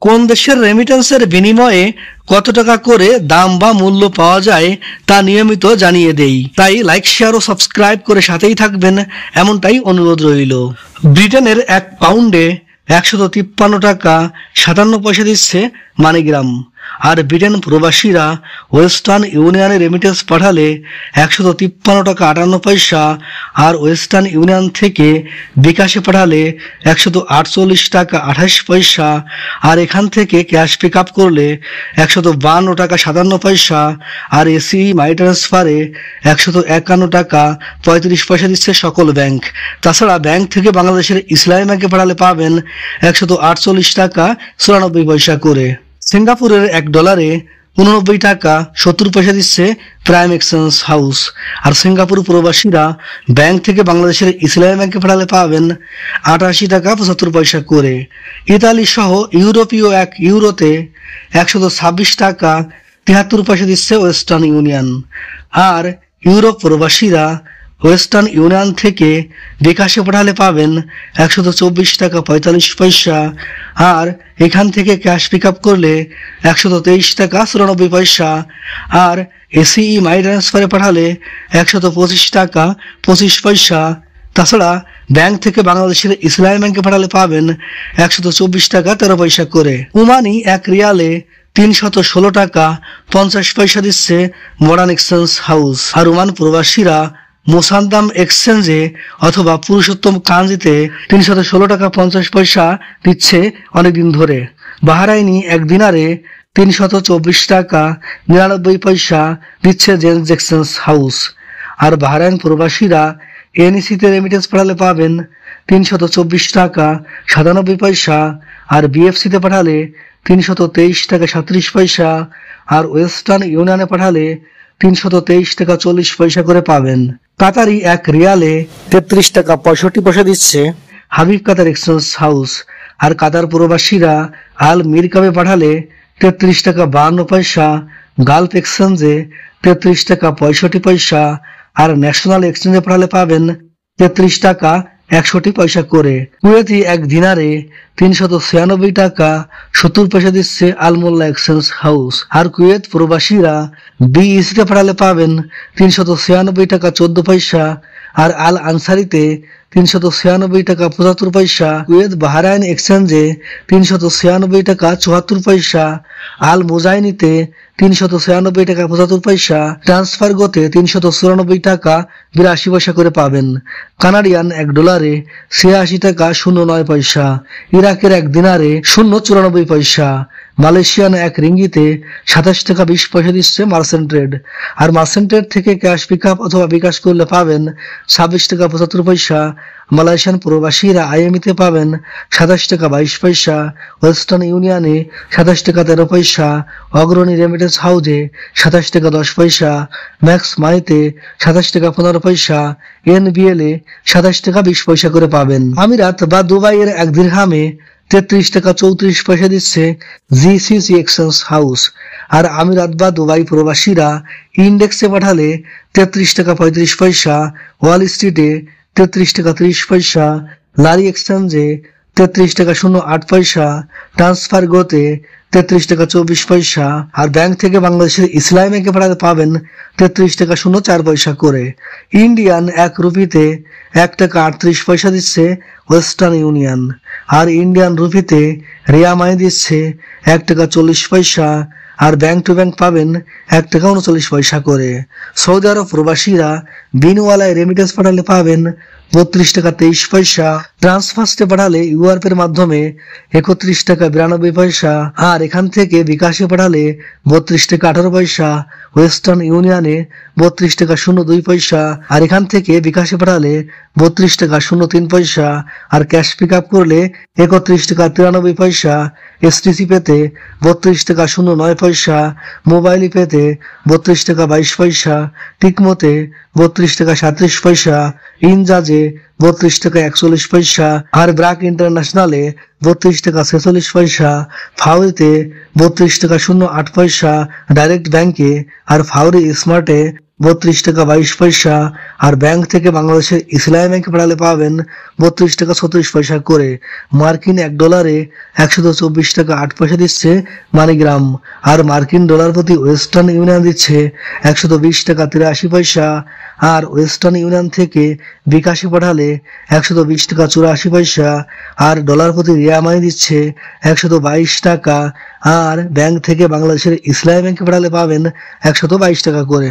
কোন দেশের রেমিটেন্সের বিনিময়ে কত টাকা করে দাম বা মূল্য পাওয়া যায় তা নিয়মিত জানিয়ে দেই, তাই লাইক শেয়ার ও সাবস্ক্রাইব করে সাথেই থাকবেন এমনটাই অনুরোধ রইল। ব্রিটেনের 1 পাউন্ডে 153 টাকা 57 পয়সা দিচ্ছে মানিগ্রাম। আর ব্রিটেন প্রবাসীরা ওয়েস্টার্ন ইউনিয়নে রেমিটেন্স পাঠালে 153 টাকা 58 পয়সা, আর ওয়েস্টার্ন ইউনিয়ন থেকে বিকাশে পাঠালে 148 টাকা 28 পয়সা, আর এখান থেকে ক্যাশ পিক আপ করলে 152 টাকা 57 পয়সা, আর এসি মানি ট্রান্সফারে 151 টাকা 35 পয়সা দিচ্ছে সকল ব্যাংক। তাছাড়া ব্যাংক থেকে বাংলাদেশের ইসলামী ব্যাংকে পাঠালে পাবেন 148 টাকা 94 পয়সা করে। সিঙ্গাপুরের $1 89 টাকা 70 পয়সা দিচ্ছে প্রাইম এক্সচেঞ্জ হাউস। আর সিঙ্গাপুর প্রবাসীরা ব্যাংক থেকে বাংলাদেশের ইসলামী ব্যাংকে পাঠালে পাবেন 88 টাকা 75 পয়সা করে। ইতালি সহ ইউরোপীয় 1 ইউরোতে 126 টাকা 73 পয়সা দিচ্ছে ওয়েস্টার্ন ইউনিয়ন। আর ইউরোপ প্রবাসীরা ওয়েস্টার্ন ইউনিয়ন থেকে বিকাশে পাঠালে পাবেন 124 টাকা 45 পয়সা, আর এখান থেকে ক্যাশ পিক আপ করলে 123 টাকা 94 পয়সা, আর এসিই মানি ট্রান্সফারে পাঠালে 125 টাকা 25 পয়সা। তাছাড়া ব্যাংক থেকে বাংলাদেশের ইসলামী ব্যাংকে পাঠালে পাবেন 124 টাকা 13 পয়সা করে। ওমানি 1 রিয়ালে 316 টাকা 50 পয়সা দিচ্ছে মডার্ন এক্সচেঞ্জ হাউস। আর ওমান প্রবাসীরা মোসান্দাম এক্সচেঞ্জে অথবা পুরুষোত্তম কাঞ্জিতে 316 টাকা 50 পয়সা দিচ্ছে অনেকদিন ধরে। বাহরাইনি 1 দিনারে 324 টাকা 99 পয়সা দিচ্ছে জেন্স এক্সচেঞ্জ হাউস। আর বাহরাইন প্রবাসীরা এনইসিতে রেমিটেন্স পাঠালে পাবেন 324 টাকা 97 পয়সা, আর বিএফসিতে পাঠালে 323 টাকা 37 পয়সা, আর ওয়েস্টার্ন ইউনিয়নে পাঠালে 323 টাকা 40 পয়সা করে পাবেন। কাতারি 1 রিয়ালে 33 টাকা 65 পয়সা দিচ্ছে হাবিব কাতার এক্সচেঞ্জ হাউস। আর কাতার প্রবাসীরা আল মিরকাবে পাঠালে 33 টাকা 52 পয়সা, গালফ এক্সচেঞ্জে 33 টাকা 65 পয়সা, আর ন্যাশনাল এক্সচেঞ্জে পাঠালে পাবেন 33 টাকা 61 পয়সা করে। কুয়েতি 1 দিনারে 396 টাকা 70 পয়সা দিচ্ছে আলমোল্লা এক্সচেঞ্জ হাউস। আর কুয়েত প্রবাসীরা বিইসিতে পাঠালে পাবেন 396 টাকা 14 পয়সা, আর আল আনসারিতে 396 টাকা 75 পয়সা, কুয়েত বাহরাইন এক্সচেঞ্জে 396 টাকা 74 পয়সা, আল মুজাইনিতে 396 টাকা 75 পয়সা, ট্রান্সফার গোতে 394 টাকা 82 পয়সা করে পাবেন। কানাডিয়ান $1 86 টাকা 09 পয়সা, ইরাকের 1 দিনারে 0.94 পয়সা, মালয়েশিয়ান 1 রিঙ্গিতে 27 টাকা 20 পয়সা দিচ্ছে মার্চেন্ট ট্রেড। আর মার্চেন্ট ট্রেড থেকে ক্যাশ পিক আপ অথবা বিকাশ করলে পাবেন 26 টাকা 75 পয়সা। মালয়েশিয়ান প্রবাসীরা আইএমইতে পাবেন 27 টাকা 22 পয়সা, ওয়েস্টার্ন ইউনিয়নে 27 টাকা 13 পয়সা, অগ্রণী রেমিটেন্স হাউজে 27 টাকা 10 পয়সা, ম্যাক্স মানিতে 27 টাকা 15 পয়সা, এনবিএল এ 27 টাকা 20 পয়সা করে পাবেন। আমিরাত বা দুবাইয়ের 1 দিরহামে 33 টাকা 34 পয়সা দিচ্ছে জিসিসি এক্সচেঞ্জ হাউস। আর আমিরাত বা দুবাই প্রবাসীরা ইন্ডেক্সে পাঠালে 33 টাকা 35 পয়সা, ওয়াল স্ট্রিটে 33 টাকা 30 পয়সা, লারি এক্সচেঞ্জে 33 টাকা 08 পয়সা, ট্রান্সফার গোতে 33 টাকা 24 পয়সা, আর ব্যাংক থেকে বাংলাদেশের ইসলামী ব্যাংকে পাঠাতে পাবেন 33 টাকা 04 পয়সা করে। ইন্ডিয়ান 1 রুপিতে 1 টাকা 38 পয়সা দিচ্ছে ওয়েস্টার্ন ইউনিয়ন। আর ইন্ডিয়ান রুপিতে রিয়া মানি দিচ্ছে 1 টাকা 40 পয়সা, আর ব্যাংক টু ব্যাংক পাবেন 1 টাকা 39 পয়সা করে। সৌদি আরব প্রবাসীরা বিনওয়ালায় রেমিটেন্স পাঠালে পাবেন 32 টাকা 23 পয়সা, ট্রান্সফার্স্টে পাঠালে ইউআরপের মাধ্যমে 31 টাকা 92 পয়সা, আর এখান থেকে বিকাশে পাঠালে 32 টাকা 18 পয়সা, ওয়েস্টার্ন ইউনিয়নে 32 টাকা 02 পয়সা, আর এখান থেকে বিকাশে পাঠালে 32 টাকা 03 পয়সা, আর ক্যাশ পিক আপ করলে 31 টাকা 93 পয়সা, এসটিসি পেতে 32 টাকা 09 পয়সা, মোবাইল পেতে 32 টাকা 22 পয়সা, টিকমোতে 32 টাকা 37 পয়সা, ইনজাজে 32 টাকা 41 পয়সা, আর ব্রাক ইন্টারন্যাশনালে 32 টাকা 46 পয়সা, ফাউরিতে 32 টাকা 08 পয়সা, ডাইরেক্ট ব্যাংকে আর ফাউরি স্মার্টে 32 টাকা 22 পয়সা। আর ব্যাংক থেকে বাংলাদেশের ইসলামী ব্যাংকে পাঠালে পাবেন 32 টাকা 36 পয়সা করে। মার্কিন $1 124 টাকা 8 পয়সা দিচ্ছে মানিগ্রাম। আর মার্কিন ডলার প্রতি ওয়েস্টার্ন ইউনিয়ন দিচ্ছে 120 টাকা 83 পয়সা। আর ওয়েস্টার্ন ইউনিয়ন থেকে বিকাশে পাঠালে 120 টাকা 84 পয়সা। আর ডলার প্রতি রিয়া মানি দিচ্ছে 122 টাকা। আর ব্যাংক থেকে বাংলাদেশের ইসলামী ব্যাংকে পাঠালে পাবেন 122 টাকা করে।